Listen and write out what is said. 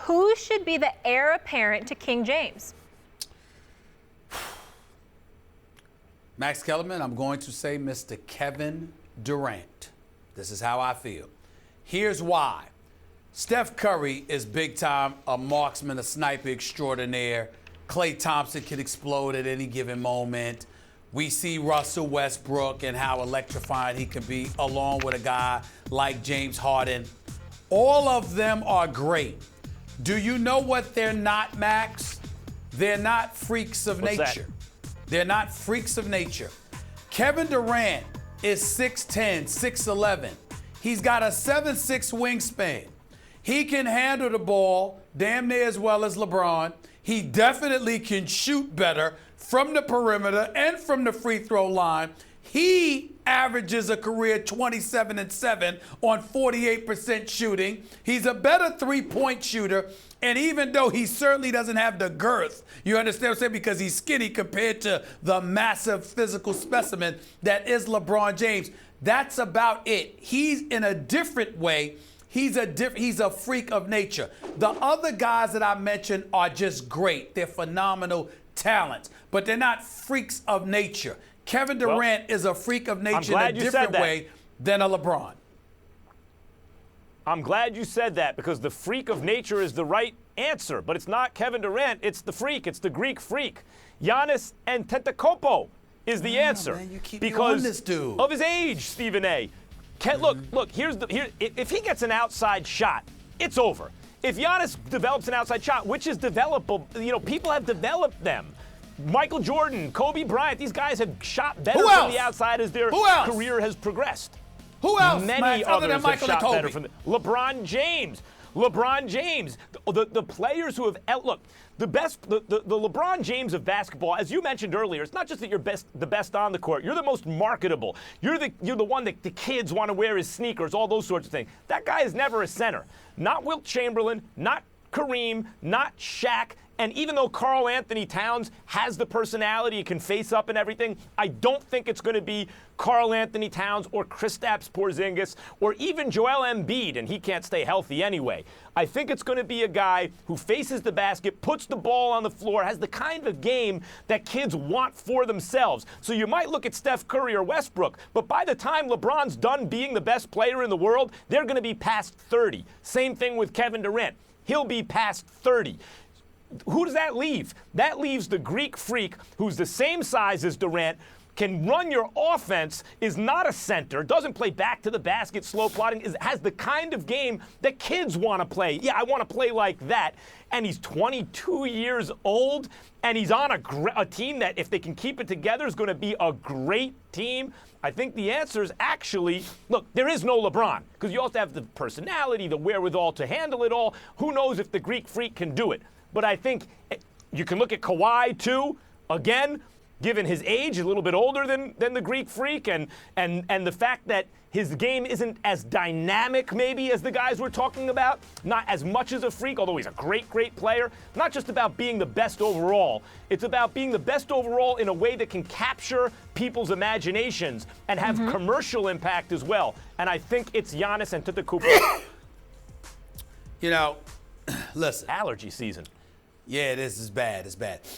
Who should be the heir apparent to King James? Max Kellerman, I'm going to say Mr. Kevin Durant. This is how I feel. Here's why. Steph Curry is big time, a marksman, a sniper extraordinaire. Klay Thompson can explode at any given moment. We see Russell Westbrook and how electrifying he can be, along with a guy like James Harden. All of them are great. Do you know what they're not, Max? They're not freaks of nature. They're not freaks of nature. Kevin Durant is 6'10", 6'11". He's got a 7'6" wingspan. He can handle the ball damn near as well as LeBron. He definitely can shoot better from the perimeter and from the free throw line. He averages a career 27-7 on 48% shooting. He's a better three-point shooter. And even though he certainly doesn't have the girth, you understand what I'm saying, because he's skinny compared to the massive physical specimen that is LeBron James, that's about it. He's in a different way. He's a freak of nature. The other guys that I mentioned are just great. They're phenomenal talents, but they're not freaks of nature. Kevin Durant is a freak of nature in a different way than a LeBron. I'm glad you said that, because the freak of nature is the right answer, but it's not Kevin Durant. It's the freak. It's the Greek freak. Giannis Antetokounmpo is the answer, man, you keep because on this dude. of his age, Stephen A. Look. If he gets an outside shot, it's over. If Giannis develops an outside shot, which is developable, people have developed them. Michael Jordan, Kobe Bryant, these guys have shot better from the outside as their career has progressed. Who else? Many others have Michael shot and better from LeBron James. The players who have the LeBron James of basketball, as you mentioned earlier, it's not just that you're the best on the court. You're the most marketable. You're the one that the kids want to wear his sneakers, all those sorts of things. That guy is never a center. Not Wilt Chamberlain, not Kareem, not Shaq. And even though Karl Anthony Towns has the personality, can face up and everything, I don't think it's going to be Karl Anthony Towns or Kristaps Porzingis or even Joel Embiid, and he can't stay healthy anyway. I think it's going to be a guy who faces the basket, puts the ball on the floor, has the kind of game that kids want for themselves. So you might look at Steph Curry or Westbrook, but by the time LeBron's done being the best player in the world, they're going to be past 30. Same thing with Kevin Durant. He'll be past 30. Who does that leave? That leaves the Greek freak who's the same size as Durant, can run your offense, is not a center, doesn't play back to the basket, slow plotting, has the kind of game that kids want to play. Yeah, I want to play like that. And he's 22 years old, and he's on a team that, if they can keep it together, is going to be a great team. I think the answer is actually, look, there is no LeBron, because you also have the personality, the wherewithal to handle it all. Who knows if the Greek freak can do it? But I think you can look at Kawhi, too. Again, given his age, a little bit older than the Greek freak, and the fact that his game isn't as dynamic, maybe, as the guys we're talking about. Not as much as a freak, although he's a great, great player. Not just about being the best overall. It's about being the best overall in a way that can capture people's imaginations and have commercial impact as well. And I think it's Giannis Antetokounmpo. Listen. Allergy season. Yeah, this is bad. It's bad.